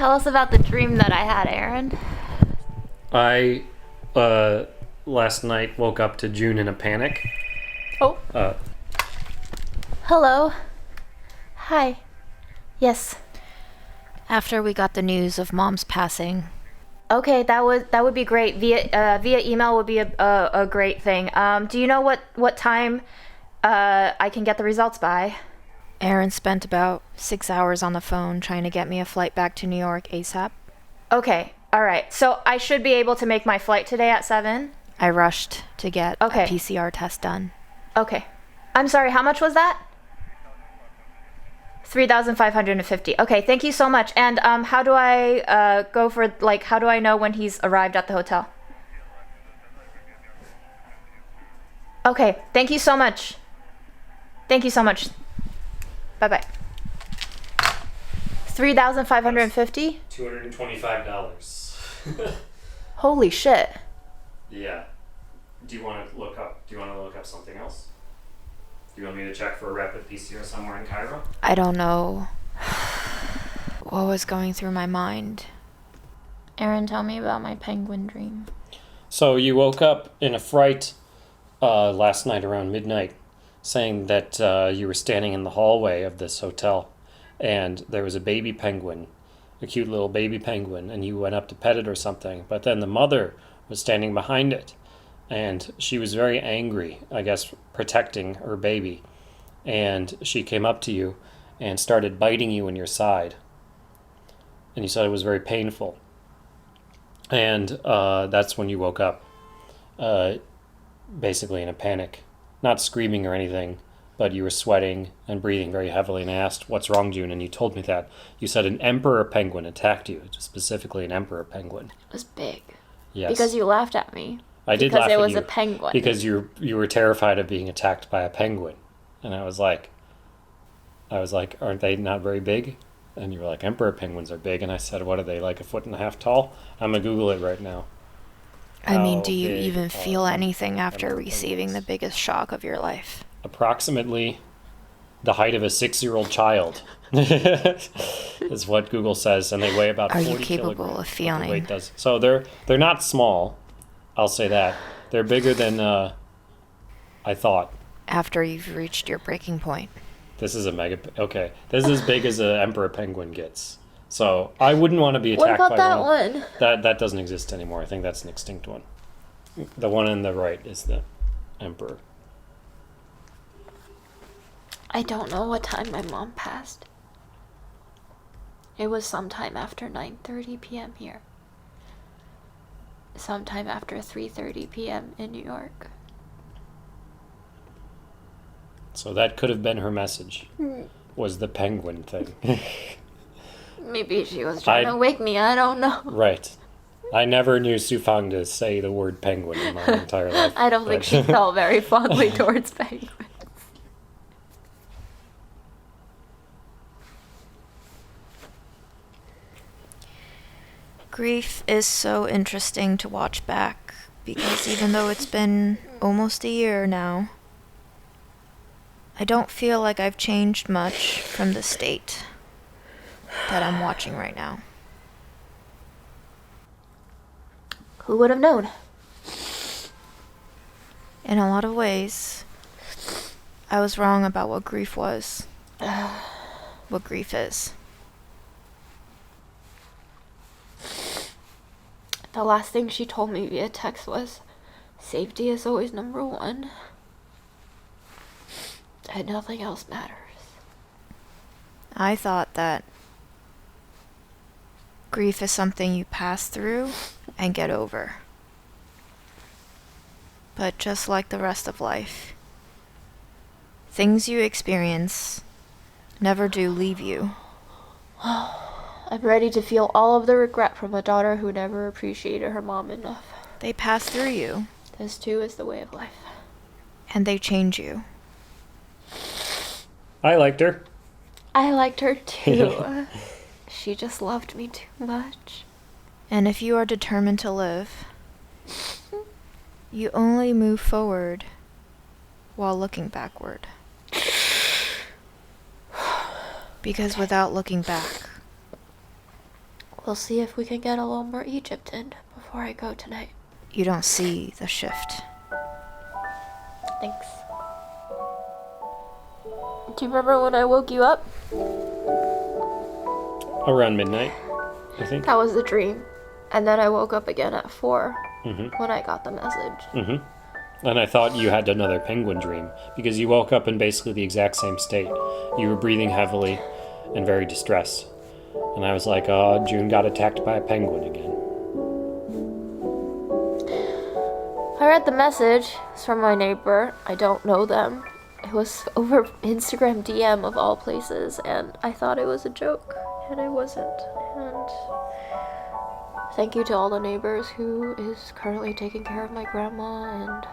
Tell us about the dream that I had, Aaron. I, last night woke up to June in a panic. Oh. Uh, Hello. Hi. Yes. After we got the news of Mom's passing. Okay, that would be great. Via email would be a great thing. Do you know what time I can get the results by? Aaron spent about 6 hours on the phone trying to get me a flight back to New York ASAP. Okay. All right. So I should be able to make my flight today at 7? I rushed to get a PCR test done. Okay. I'm sorry, how much was that? 3,550. Okay, thank you so much. And how do I go for, how do I know when he's arrived at the hotel? Okay, thank you so much. Thank you so much. Bye-bye. 3,550? $225. Holy shit. Yeah. Do you want to look up something else? Do you want me to check for a rapid PCR somewhere in Cairo? I don't know what was going through my mind. Aaron, tell me about my penguin dream. So you woke up in a fright last night around midnight, saying that you were standing in the hallway of this hotel, and there was a baby penguin, a cute little baby penguin, and you went up to pet it or something, but then the mother was standing behind it, and she was very angry, I guess, protecting her baby, and she came up to you and started biting you in your side, and you said it was very painful, and that's when you woke up, basically in a panic, not screaming or anything, but you were sweating and breathing very heavily, and I asked, "What's wrong, June?" And you told me that. You said an emperor penguin attacked you, specifically an emperor penguin. It was big. Yes. Because you laughed at me. I did laugh at you. Because it was a penguin. Because you were terrified of being attacked by a penguin. And I was like, aren't they not very big? And you were like, emperor penguins are big. And I said, what are they, like 1.5 feet tall? I'm going to Google it right now. I mean, do you even feel anything after receiving the biggest shock of your life? Approximately the height of a 6-year-old child is what Google says, and they weigh about 40 kilograms. Are you capable of feeling? Weight does. So they're not small, I'll say that. They're bigger than I thought. After you've reached your breaking point. This is okay. This is as big as an emperor penguin gets. So I wouldn't want to be attacked by one. What about that one? That doesn't exist anymore. I think that's an extinct one. The one on the right is the emperor. I don't know what time my mom passed. It was sometime after 9:30 p.m. here. Sometime after 3:30 p.m. in New York. So that could have been her message, was the penguin thing. Maybe she was trying to wake me, I don't know. Right. I never knew Sufang to say the word penguin in my entire life. I don't think she felt very fondly towards penguins. Grief is so interesting to watch back, because even though it's been almost a year now, I don't feel like I've changed much from the state that I'm watching right now. Who would have known? In a lot of ways, I was wrong about what grief was. What grief is. The last thing she told me via text was, safety is always number one. And nothing else matters. I thought that grief is something you pass through and get over. But just like the rest of life, things you experience never do leave you. I'm ready to feel all of the regret from a daughter who never appreciated her mom enough. They pass through you. This too is the way of life. And they change you. I liked her. I liked her too. She just loved me too much. And if you are determined to live, you only move forward while looking backward. Because without looking back, We'll see if we can get a little more Egypt in before I go tonight. You don't see the shift. Thanks. Do you remember when I woke you up? Around midnight, I think. That was the dream. And then I woke up again at 4 when I got the message. And I thought you had another penguin dream because you woke up in basically the exact same state. You were breathing heavily and very distressed. And I was like, oh, June got attacked by a penguin again. I read the message. It's from my neighbor. I don't know them. It was over Instagram DM of all places, and I thought it was a joke, and it wasn't. And thank you to all the neighbors who is currently taking care of my grandma, and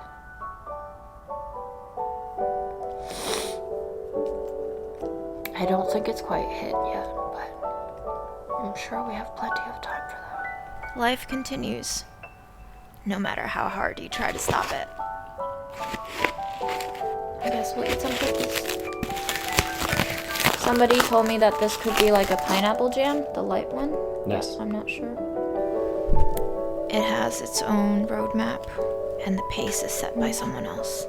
I don't think it's quite hit yet, but I'm sure we have plenty of time for that. Life continues, no matter how hard you try to stop it. I guess we'll eat some cookies. Somebody told me that this could be like a pineapple jam, the light one. Yes. I'm not sure. It has its own roadmap, and the pace is set by someone else.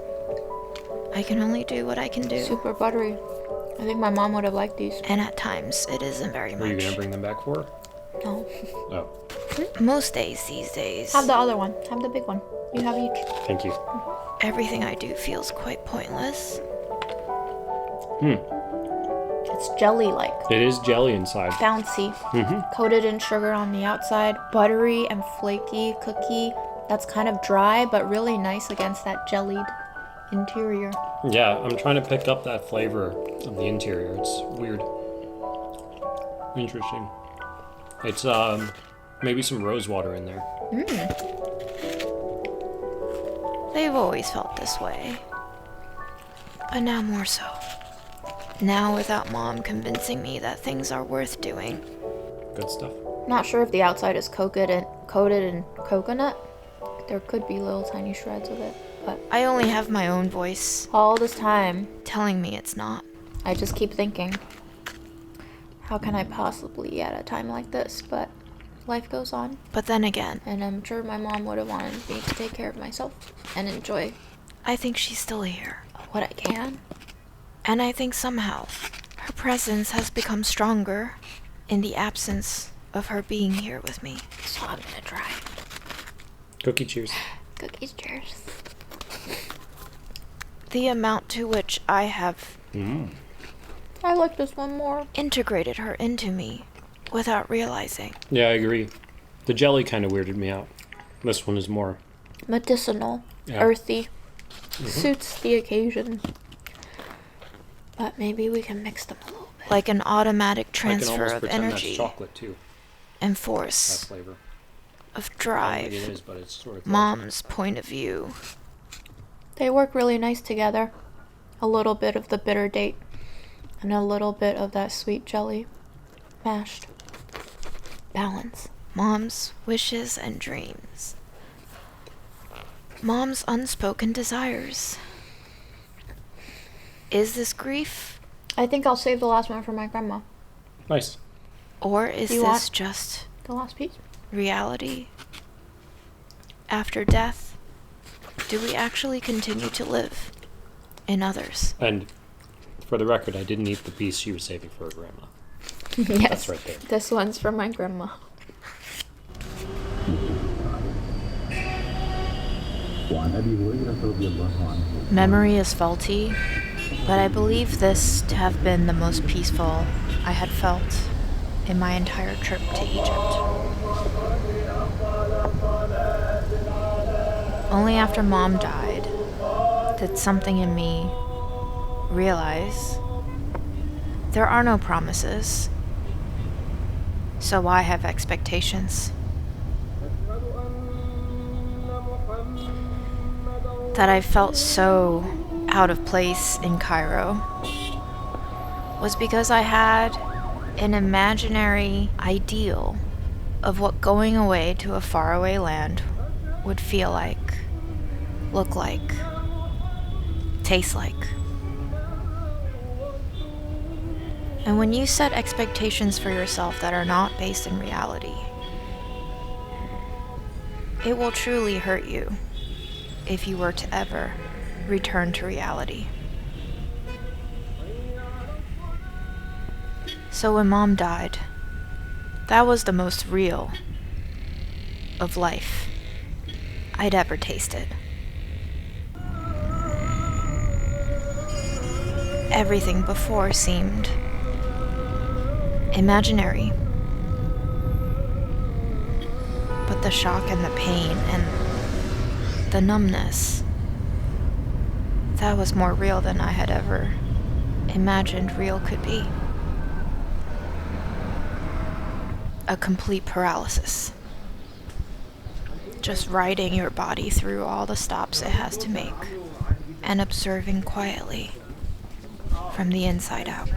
I can only do what I can do, Super buttery. I think my mom would have liked these. and at times it isn't very Are you going much. to bring them back for her? No. Oh, Most days these days, Have the other one. Have the big one. You have each. thank you. everything I do feels quite pointless. It's jelly-like. It is jelly inside. Bouncy. Coated in sugar on the outside. Buttery and flaky cookie. That's kind of dry, but really nice against that jellied interior. Yeah, I'm trying to pick up that flavor of the interior. It's weird. Interesting. It's maybe some rose water in there. They've always felt this way, but now more so. Now without Mom convincing me that things are worth doing. Good stuff. Not sure if the outside is coated in coconut. There could be little tiny shreds of it, but I only have my own voice all this time, telling me it's not. I just keep thinking, how can I possibly at a time like this? But life goes on, But then again, and I'm sure my mom would have wanted me to take care of myself and enjoy I think she's still here. what I can. And I think somehow her presence has become stronger in the absence of her being here with me. So I'm gonna try. Cookie cheers. Cookies, cheers. The amount to which I have I like this one more. integrated her into me without realizing. Yeah, I agree. The jelly kind of weirded me out. This one is more. Medicinal, Yeah. earthy, suits the occasion. But maybe we can mix them a little bit. Like an automatic I can transfer almost of pretend energy that's chocolate too. and That force flavor. of I don't drive. think it is, but it's sort of. Mom's point of view. They work really nice together. A little bit of the bitter date and a little bit of that sweet jelly mashed. Balance. Mom's wishes and dreams. Mom's unspoken desires. Is this grief, I think I'll save the last one for my grandma. Nice. or is You this want- just The last piece. reality? After death, do we actually continue to live in others? And for the record, I didn't eat the piece she was saving for her grandma. Yes. That's right there. This one's for my grandma. Memory is faulty, but I believe this to have been the most peaceful I had felt in my entire trip to Egypt. Only after Mom died did something in me realize there are no promises, so why have expectations? That I felt so out of place in Cairo was because I had an imaginary ideal of what going away to a faraway land would feel like, look like, taste like. And when you set expectations for yourself that are not based in reality, it will truly hurt you if you were to ever return to reality. So when Mom died, that was the most real of life I'd ever tasted. Everything before seemed imaginary. But the shock and the pain and the numbness, that was more real than I had ever imagined real could be. A complete paralysis. Just riding your body through all the stops it has to make and observing quietly from the inside out.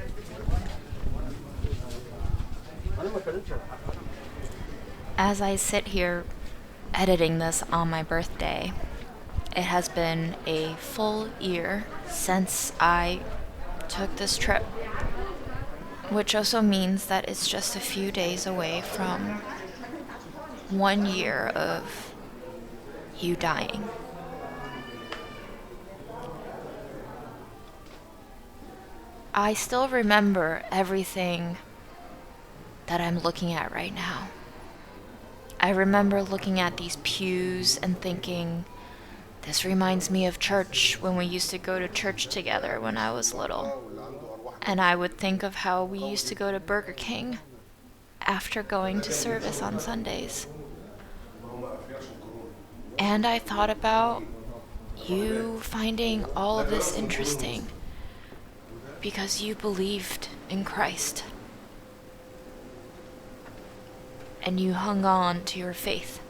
As I sit here editing this on my birthday, it has been a full year since I took this trip, which also means that it's just a few days away from 1 year of you dying. I still remember everything that I'm looking at right now. I remember looking at these pews and thinking, this reminds me of church when we used to go to church together when I was little. And I would think of how we used to go to Burger King after going to service on Sundays. And I thought about you finding all of this interesting because you believed in Christ. And you hung on to your faith.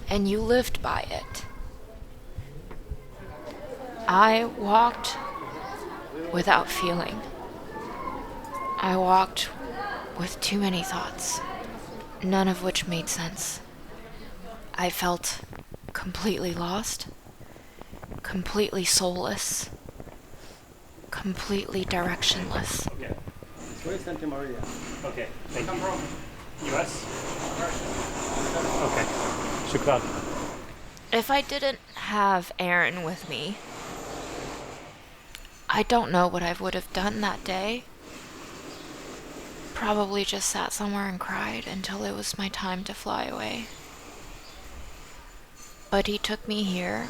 And you lived by it. I walked without feeling. I walked with too many thoughts, none of which made sense. I felt completely lost, completely soulless, completely directionless. Okay. Where's Santa Maria? Okay. Thank you. U.S. Okay. Shukran. If I didn't have Aaron with me, I don't know what I would have done that day. Probably just sat somewhere and cried until it was my time to fly away. But he took me here,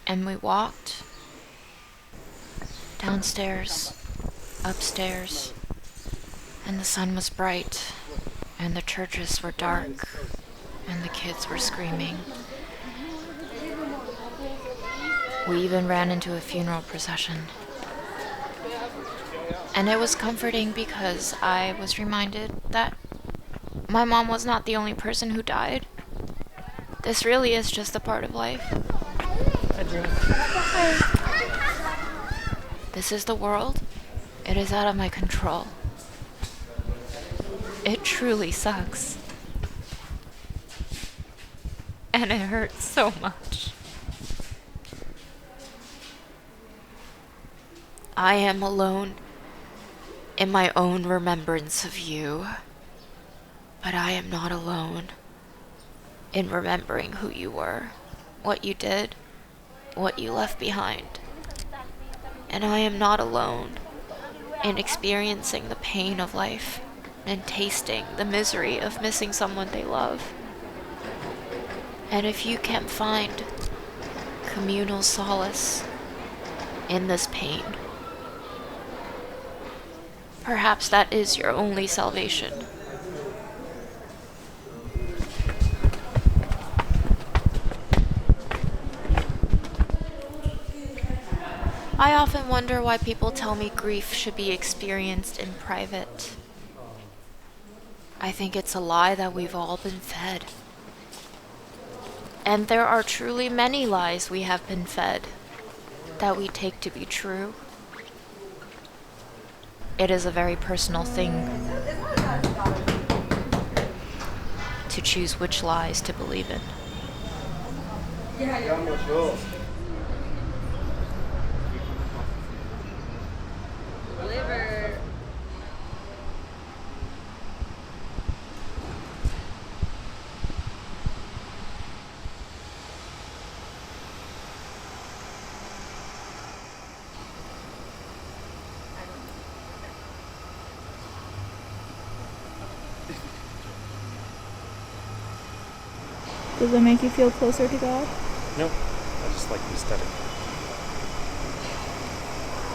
and we walked downstairs, upstairs, and the sun was bright, and the churches were dark, and the kids were screaming. We even ran into a funeral procession. And it was comforting because I was reminded that my mom was not the only person who died. This really is just a part of life. This is the world. It is out of my control. It truly sucks. And it hurts so much. I am alone in my own remembrance of you, but I am not alone in remembering who you were, what you did, what you left behind. And I am not alone in experiencing the pain of life and tasting the misery of missing someone they love. And if you can find communal solace in this pain, perhaps that is your only salvation. I often wonder why people tell me grief should be experienced in private. I think it's a lie that we've all been fed. And there are truly many lies we have been fed that we take to be true. It is a very personal thing to choose which lies to believe in. Does it make you feel closer to God? Nope. I just like the aesthetic.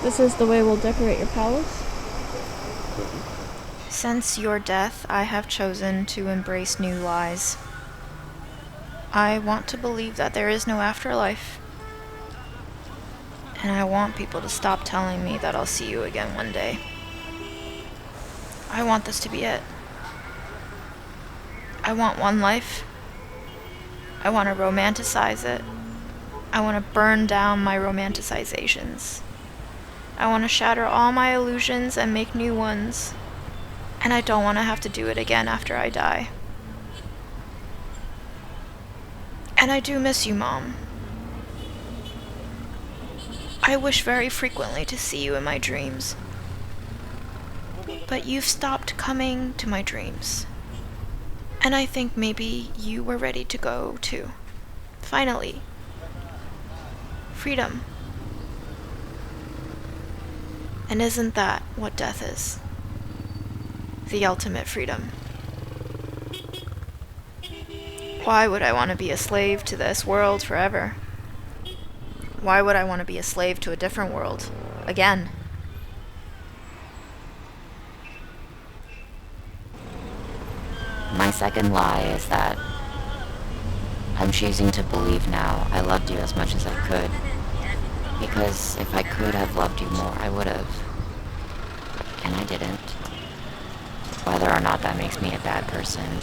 This is the way we'll decorate your palace? Since your death, I have chosen to embrace new lies. I want to believe that there is no afterlife. And I want people to stop telling me that I'll see you again one day. I want this to be it. I want one life. I want to romanticize it. I want to burn down my romanticizations. I want to shatter all my illusions and make new ones. And I don't want to have to do it again after I die. And I do miss you, Mom. I wish very frequently to see you in my dreams. But you've stopped coming to my dreams. And I think maybe you were ready to go too. Finally. Freedom. And isn't that what death is? The ultimate freedom. Why would I want to be a slave to this world forever? Why would I want to be a slave to a different world again? My second lie is that I'm choosing to believe now I loved you as much as I could. Because if I could have loved you more, I would have. And I didn't. Whether or not that makes me a bad person,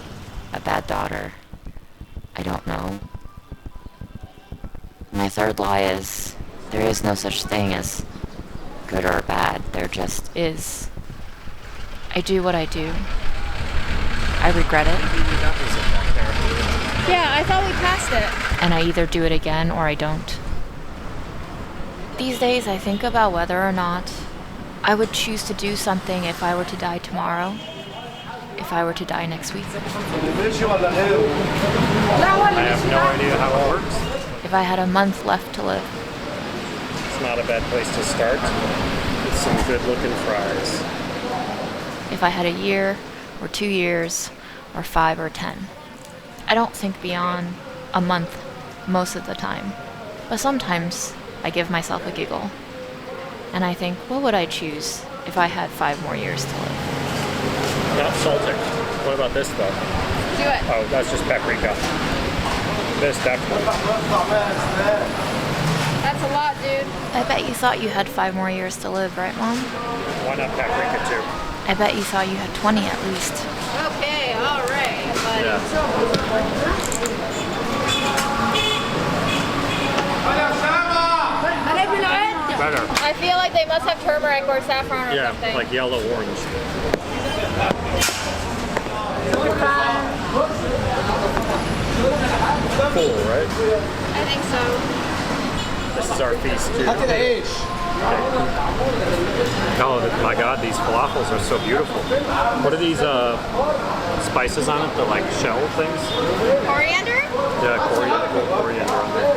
a bad daughter, I don't know. My third lie is there is no such thing as good or bad. There just is. I do what I do. I regret it. Yeah, I thought we passed it. And I either do it again or I don't. These days I think about whether or not I would choose to do something if I were to die tomorrow, if I were to die next week. I have no idea how it works. If I had a month left to live. It's not a bad place to start with some good looking fries. If I had a year, or 2 years, or 5 or 10. I don't think beyond a month most of the time. But sometimes I give myself a giggle. And I think, what would I choose if I had 5 more years to live? Not salted. What about this though? Do it. Oh, that's just paprika. This definitely. That's a lot, dude. I bet you thought you had 5 more years to live, right, Mom? Why not paprika too? I bet you thought you had 20 at least. Okay, alright, buddy. Yeah. Better. I feel like they must have turmeric or saffron or Yeah, something. like yellow orange. Cool, right? I think so. This is our feast too. Oh my God, these falafels are so beautiful. What are these spices on it? The like shell things? Coriander? Yeah, coriander on there.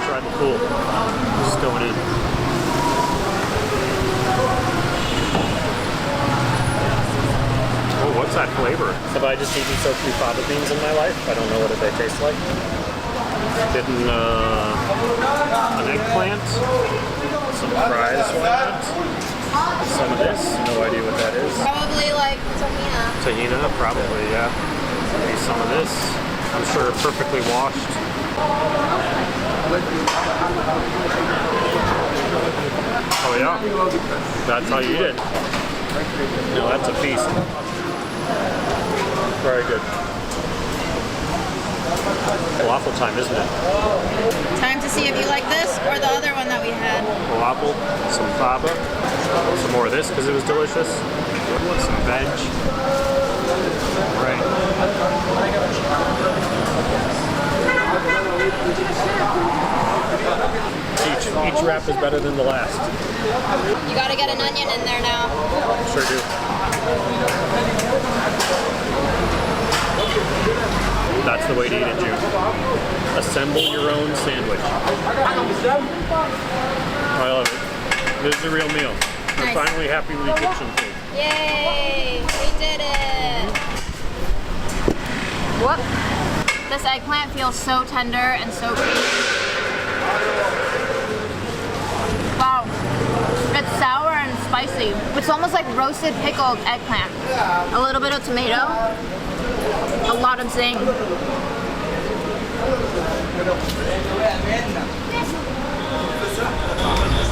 Try the pool. Just going in. Oh, what's that flavor? Have I just eaten so few fava beans in my life? I don't know what they taste like. Getting an eggplant, some fries with it, some of this, no idea what that is. Probably like tahina. Tahina, probably, yeah. Maybe some of this. I'm sure perfectly washed. Oh yeah, that's how you eat it. No, that's a feast. Very good. Falafel time, isn't it? Time to see if you like this or the other one that we had. Falafel, some fava, some more of this because it was delicious. Some veg. Right. Each wrap is better than the last. You gotta get an onion in there now. Sure do. That's the way to eat it, June. Assemble your own sandwich. I love it. This is a real meal. I'm Nice. finally happy with Egyptian food. Yay! We did it! Whoop! This eggplant feels so tender and so creamy. Wow. It's sour and spicy. It's almost like roasted pickled eggplant. A little bit of tomato. A lot of zing.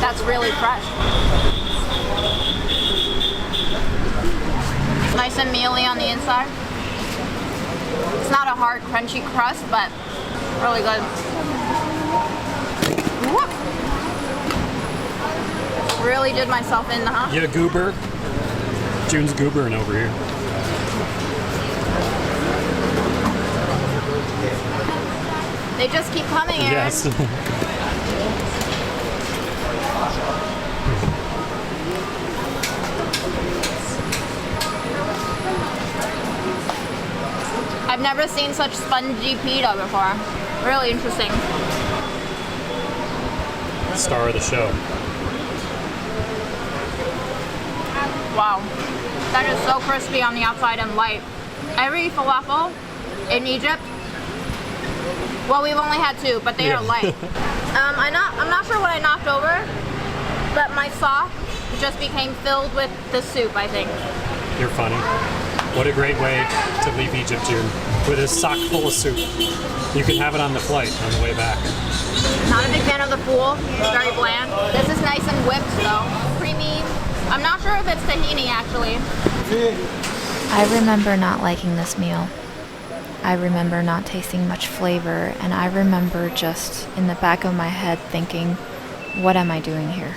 That's really fresh. Nice and mealy on the inside. It's not a hard, crunchy crust, but really good. Whoop. Really did myself in, huh? Yeah, goober. June's goobering over here. They just keep coming, Aaron. Yes. I've never seen such spongy pita before. Really interesting. Star of the show. Wow. That is so crispy on the outside and light. Every falafel in Egypt, well, we've only had two, but they are light. I'm not sure what I knocked over, but my sauce just became filled with the soup, I think. You're funny. What a great way to leave Egypt, June, with a sock full of soup. You can have it on the flight on the way back. Not a big fan of the pool. It's very bland. This is nice and whipped, though. Creamy. I'm not sure if it's tahini, actually. I remember not liking this meal. I remember not tasting much flavor, and I remember just in the back of my head thinking, what am I doing here?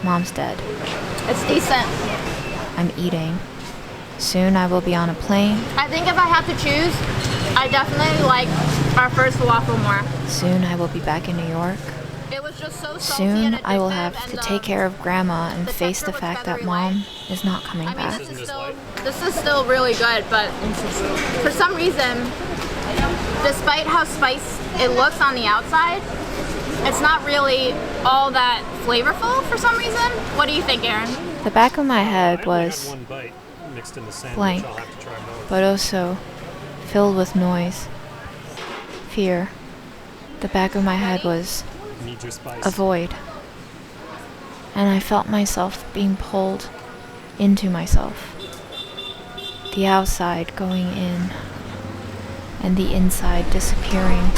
Mom's dead. It's decent. I'm eating. Soon I will be on a plane. I think if I had to choose, I definitely like our first falafel more. Soon I will be back in New York. It was just so salty Soon and I will addictive, have and to take care of Grandma and the face texture the was fact that very Mom light. is not coming I mean, back. this is still really good, but for some reason, despite how spiced it looks on the outside, it's not really all that flavorful for some reason. What do you think, Aaron? The back of my I head only had was one bite mixed in the sandwich. blank, I'll have to try more. but also filled with noise, fear. The back of my head was Need your spice. a void, and I felt myself being pulled into myself. The outside going in, and the inside disappearing.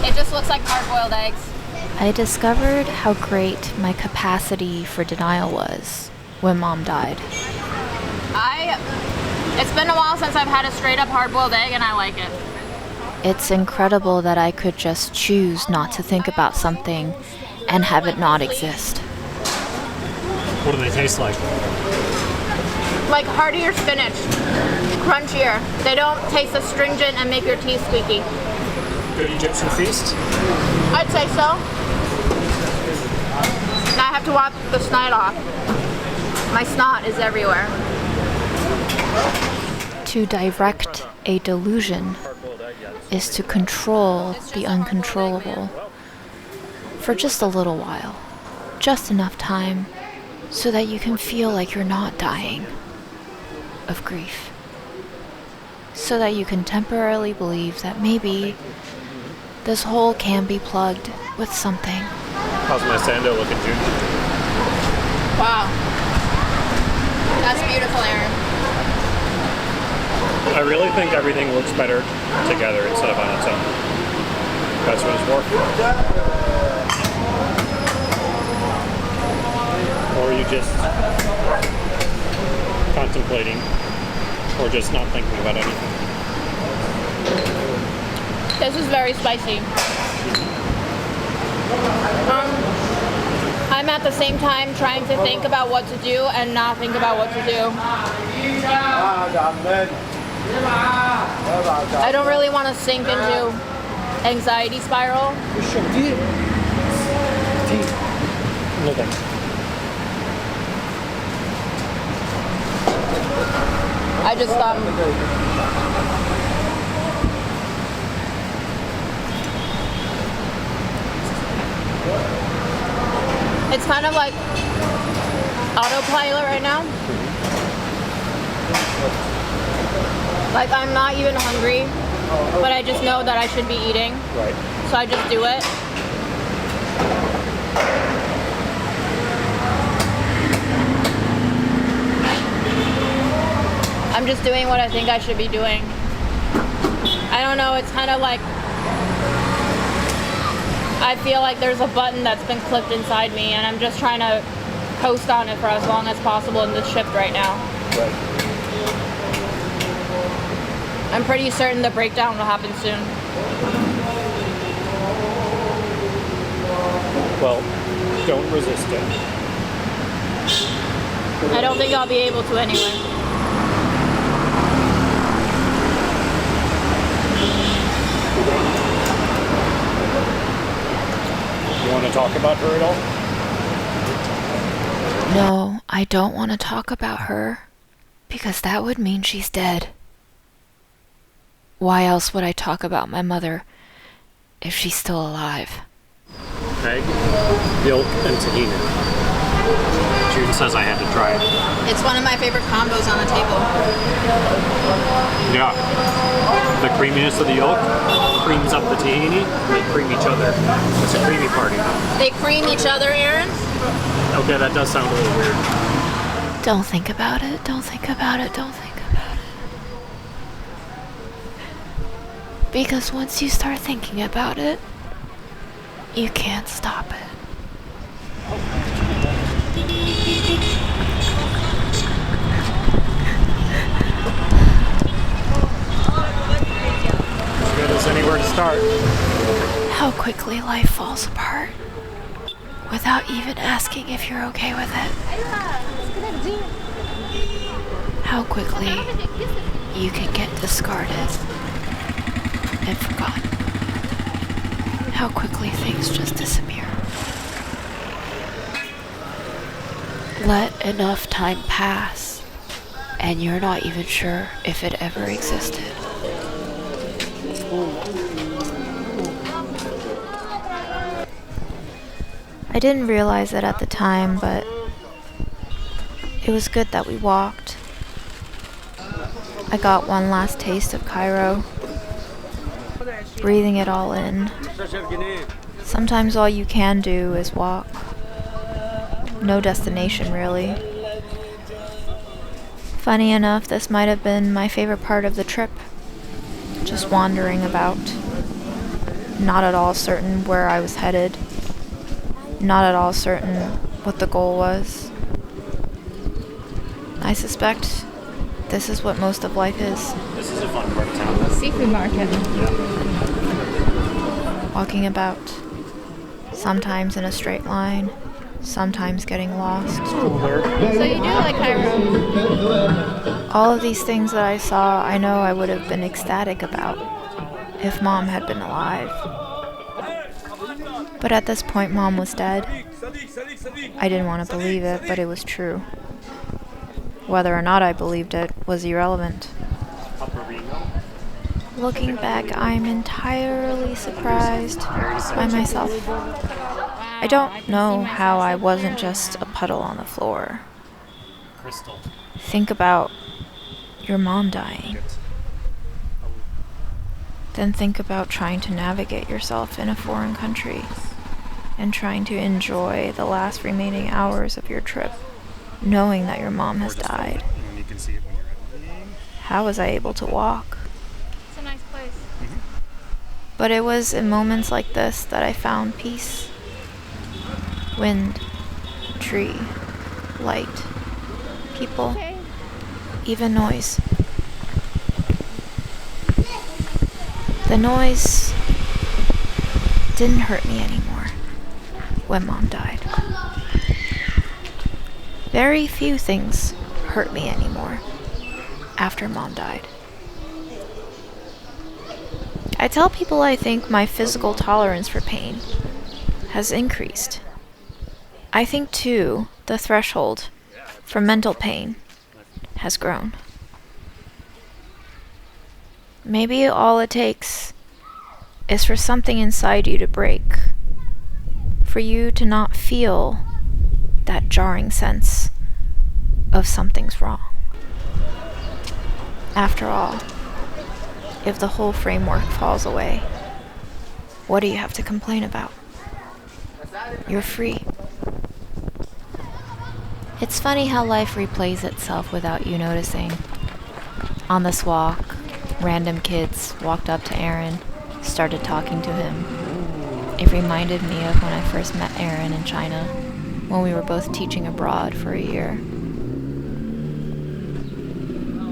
It just looks like hard-boiled eggs. I discovered how great my capacity for denial was when Mom died. It's been a while since I've had a straight-up hard-boiled egg, and I like it. It's incredible that I could just choose not to think about something and have it not exist. What do they taste like? Like heartier spinach, crunchier. They don't taste astringent and make your teeth squeaky. Good Egyptian feast? I'd say so. Now I have to wipe the snot off. My snot is everywhere. To direct a delusion is to control the uncontrollable for just a little while, just enough time so that you can feel like you're not dying of grief, so that you can temporarily believe that maybe this hole can be plugged with something. How's my sando looking, June? Wow. That's beautiful, Aaron. I really think everything works better together instead of on its own. That's what it's for. Or you just contemplating, or just not thinking about anything. This is very spicy. I'm at the same time trying to think about what to do and not think about what to do. I don't really want to sink into anxiety spiral. No thanks. I just it's kind of like autopilot right now. Like I'm not even hungry, but I just know that I should be eating. Right. So I just do it. I'm just doing what I think I should be doing. I don't know, it's kind of like I feel like there's a button that's been clipped inside me and I'm just trying to coast on it for as long as possible in this shift right now. Right. I'm pretty certain the breakdown will happen soon. Well, don't resist it. I don't think I'll be able to anyway. You want to talk about her at all? No, I don't want to talk about her, because that would mean she's dead. Why else would I talk about my mother if she's still alive? Egg, yolk, and tahini. June says I had to try it. It's one of my favorite combos on the table. Yeah. The creaminess of the yolk creams up the tahini. They cream each other. It's a creamy party. They cream each other, Aaron? Okay, that does sound a little weird. Don't think about it, don't think about it, don't think about it. Because once you start thinking about it, you can't stop it. As good as anywhere to start. How quickly life falls apart without even asking if you're okay with it. How quickly you can get discarded and forgotten. How quickly things just disappear. Let enough time pass, and you're not even sure if it ever existed. I didn't realize it at the time, but it was good that we walked. I got one last taste of Cairo, breathing it all in. Sometimes all you can do is walk. No destination, really. Funny enough, this might have been my favorite part of the trip. Just wandering about. Not at all certain where I was headed. Not at all certain what the goal was. I suspect this is what most of life is. This is a fun part of town. Seafood market. Walking about. Sometimes in a straight line. Sometimes getting lost. So you do like Cairo? All of these things that I saw, I know I would have been ecstatic about if Mom had been alive. But at this point, Mom was dead. I didn't want to believe it, but it was true. Whether or not I believed it was irrelevant. Looking back, I'm entirely surprised by myself. I don't know how I wasn't just a puddle on the floor. Crystal. Think about your mom dying. Then think about trying to navigate yourself in a foreign country and trying to enjoy the last remaining hours of your trip, knowing that your mom has died. How was I able to walk? It's a nice place. But it was in moments like this that I found peace. Wind, tree, light, people, even noise. The noise didn't hurt me anymore when Mom died. Very few things hurt me anymore after Mom died. I tell people I think my physical tolerance for pain has increased. I think, too, the threshold for mental pain has grown. Maybe all it takes is for something inside you to break, for you to not feel that jarring sense of something's wrong. After all, if the whole framework falls away, what do you have to complain about? You're free. It's funny how life replays itself without you noticing. On this walk, random kids walked up to Aaron, started talking to him. It reminded me of when I first met Aaron in China, when we were both teaching abroad for a year.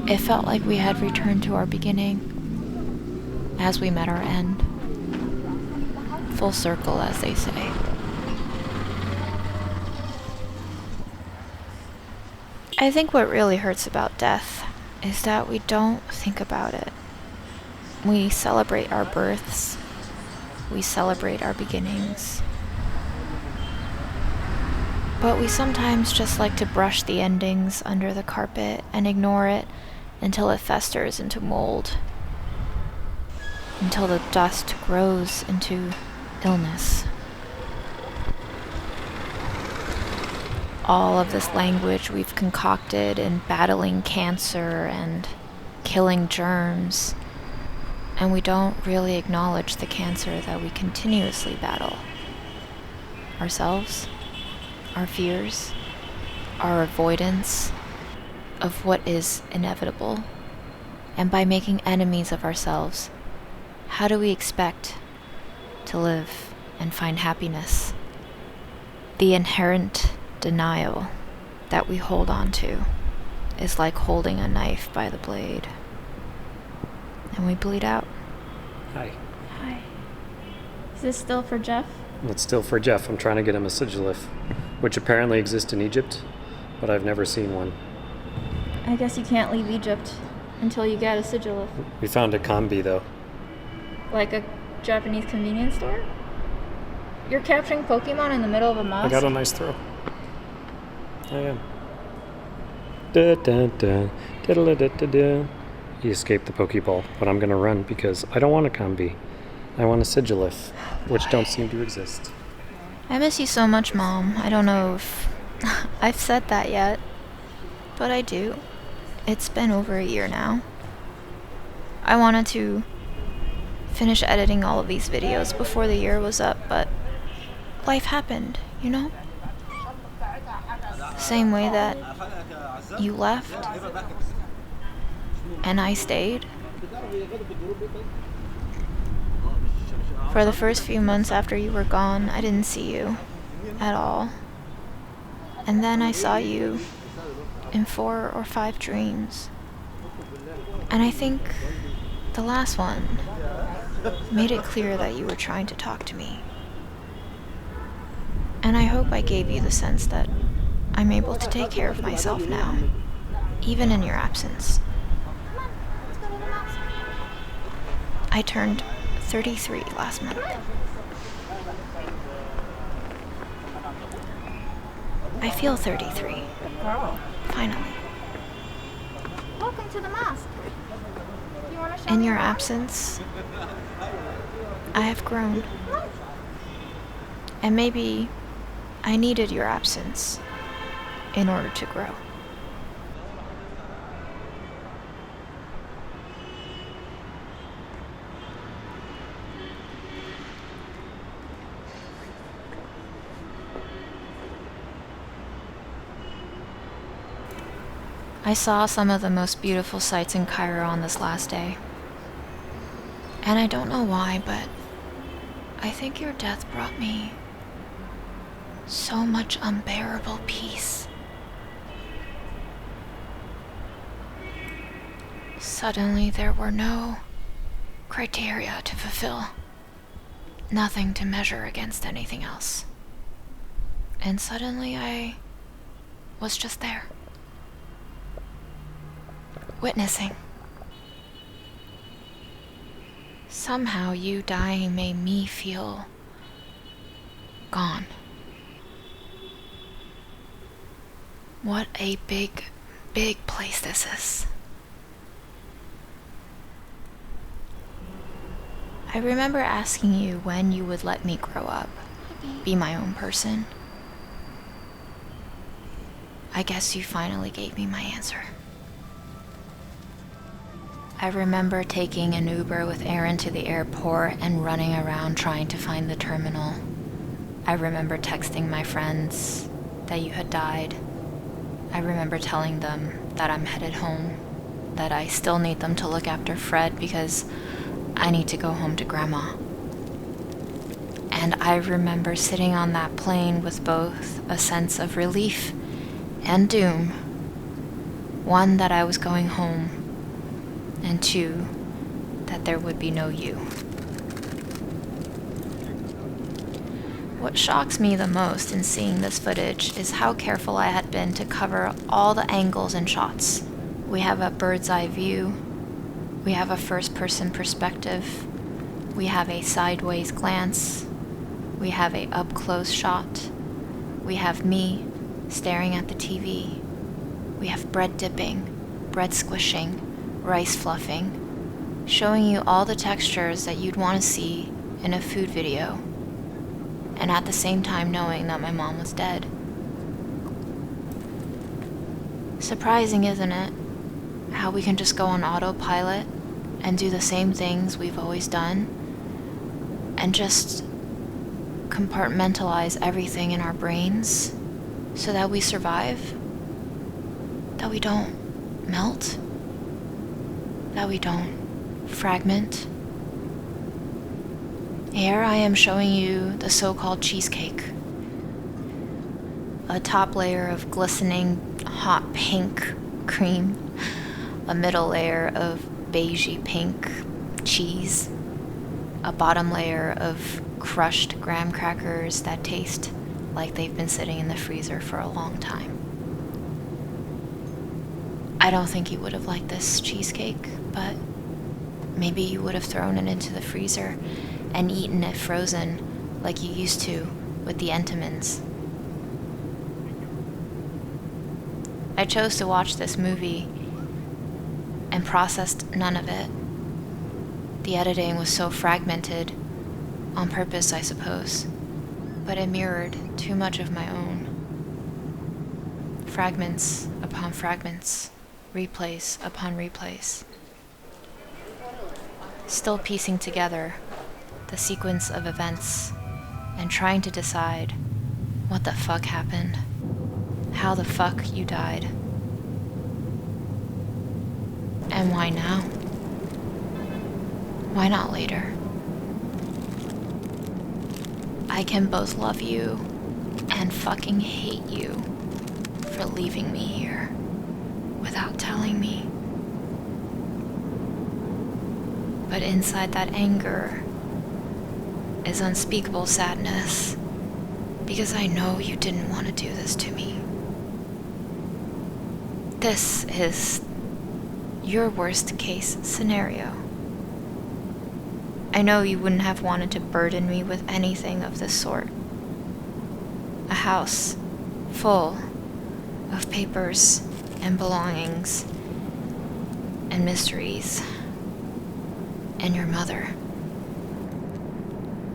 It felt like we had returned to our beginning as we met our end. Full circle, as they say. I think what really hurts about death is that we don't think about it. We celebrate our births. We celebrate our beginnings. But we sometimes just like to brush the endings under the carpet and ignore it until it festers into mold, until the dust grows into illness. All of this language we've concocted in battling cancer and killing germs, and we don't really acknowledge the cancer that we continuously battle. Ourselves, our fears, our avoidance of what is inevitable. And by making enemies of ourselves, how do we expect to live and find happiness? The inherent denial that we hold on to is like holding a knife by the blade. And we bleed out. Hi. Hi. Is this still for Jeff? It's still for Jeff. I'm trying to get him a sigilif, which apparently exists in Egypt, but I've never seen one. I guess you can't leave Egypt until you get a sigil. We found a kambi, though. Like a Japanese convenience store? You're capturing Pokemon in the middle of a mosque? I got a nice throw. I am. Da, da, da, da, da, da, da, da. He escaped the Pokeball, but I'm going to run because I don't want a kambi. I want a sigilif, which don't seem to exist. I miss you so much, Mom. I don't know if I've said that yet, but I do. It's been over a year now. I wanted to finish editing all of these videos before the year was up, but life happened, you know? Same way that you left and I stayed. For the first few months after you were gone, I didn't see you at all. And then I saw you in 4 or 5 dreams. And I think the last one made it clear that you were trying to talk to me. And I hope I gave you the sense that I'm able to take care of myself now, even in your absence. I turned 33 last month. I feel 33. Finally. Welcome to the mosque. You want to show In me your around? absence, I have grown. And maybe I needed your absence in order to grow. I saw some of the most beautiful sights in Cairo on this last day. And I don't know why, but I think your death brought me so much unbearable peace. Suddenly there were no criteria to fulfill, nothing to measure against anything else. And suddenly I was just there, witnessing. Somehow you dying made me feel gone. What a big, big place this is. I remember asking you when you would let me grow up, be my own person. I guess you finally gave me my answer. I remember taking an Uber with Aaron to the airport and running around trying to find the terminal. I remember texting my friends that you had died. I remember telling them that I'm headed home, that I still need them to look after Fred because I need to go home to Grandma. And I remember sitting on that plane with both a sense of relief and doom. One, that I was going home, and two, that there would be no you. What shocks me the most in seeing this footage is how careful I had been to cover all the angles and shots. We have a bird's eye view, we have a first-person perspective, we have a sideways glance, we have a up-close shot, we have me staring at the TV, we have bread dipping, bread squishing, rice fluffing, showing you all the textures that you'd want to see in a food video, and at the same time knowing that my mom was dead. Surprising, isn't it? How we can just go on autopilot and do the same things we've always done and just compartmentalize everything in our brains so that we survive, that we don't melt, that we don't fragment. Here I am showing you the so-called cheesecake. A top layer of glistening hot pink cream, a middle layer of beigey pink cheese, a bottom layer of crushed graham crackers that taste like they've been sitting in the freezer for a long time. I don't think you would have liked this cheesecake, but maybe you would have thrown it into the freezer and eaten it frozen like you used to with the Entenmann's. I chose to watch this movie and processed none of it. The editing was so fragmented, on purpose I suppose, but it mirrored too much of my own. Fragments upon fragments, replays upon replays. Still piecing together the sequence of events and trying to decide what the fuck happened, how the fuck you died, and why now? Why not later? I can both love you and fucking hate you for leaving me here without telling me. But inside that anger is unspeakable sadness because I know you didn't want to do this to me. This is your worst case scenario. I know you wouldn't have wanted to burden me with anything of this sort. A house full of papers and belongings and mysteries and your mother.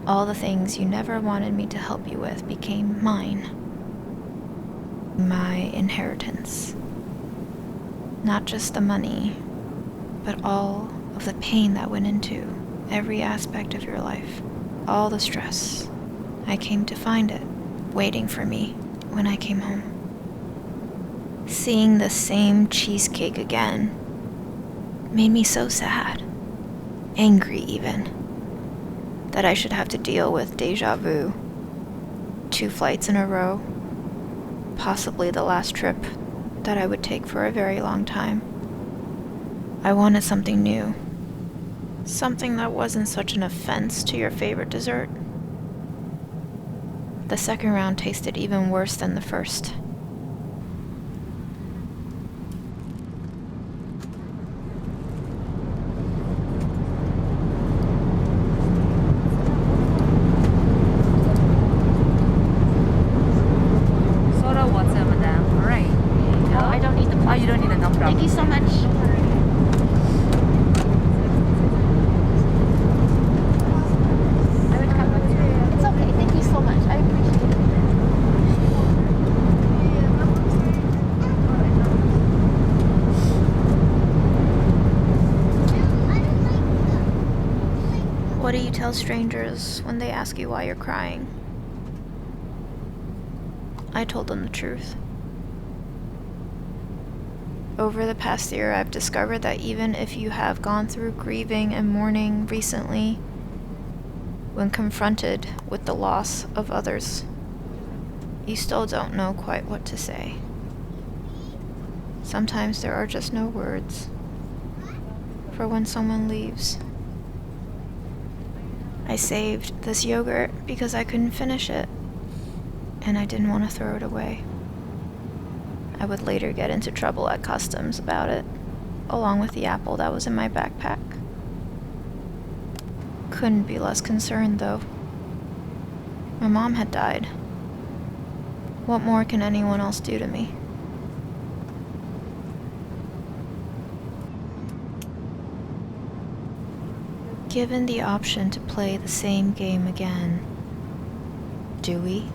All the things you never wanted me to help you with became mine. My inheritance. Not just the money, but all of the pain that went into every aspect of your life. All the stress. I came to find it, waiting for me when I came home. Seeing the same cheesecake again made me so sad, angry even, that I should have to deal with deja vu. 2 flights in a row, possibly the last trip that I would take for a very long time. I wanted something new. Something that wasn't such an offense to your favorite dessert. The second round tasted even worse than the first. Soda water, madam. Alright. Oh, I don't need the Oh, plastic. you don't need a no problem. Thank you so much. tell strangers when they ask you why you're crying. I told them the truth. Over the past year, I've discovered that even if you have gone through grieving and mourning recently, when confronted with the loss of others, you still don't know quite what to say. Sometimes there are just no words for when someone leaves. I saved this yogurt because I couldn't finish it, and I didn't want to throw it away. I would later get into trouble at customs about it, along with the apple that was in my backpack. Couldn't be less concerned, though. My mom had died. What more can anyone else do to me? Given the option to play the same game again, do we?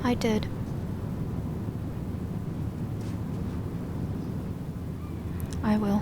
I did. I will.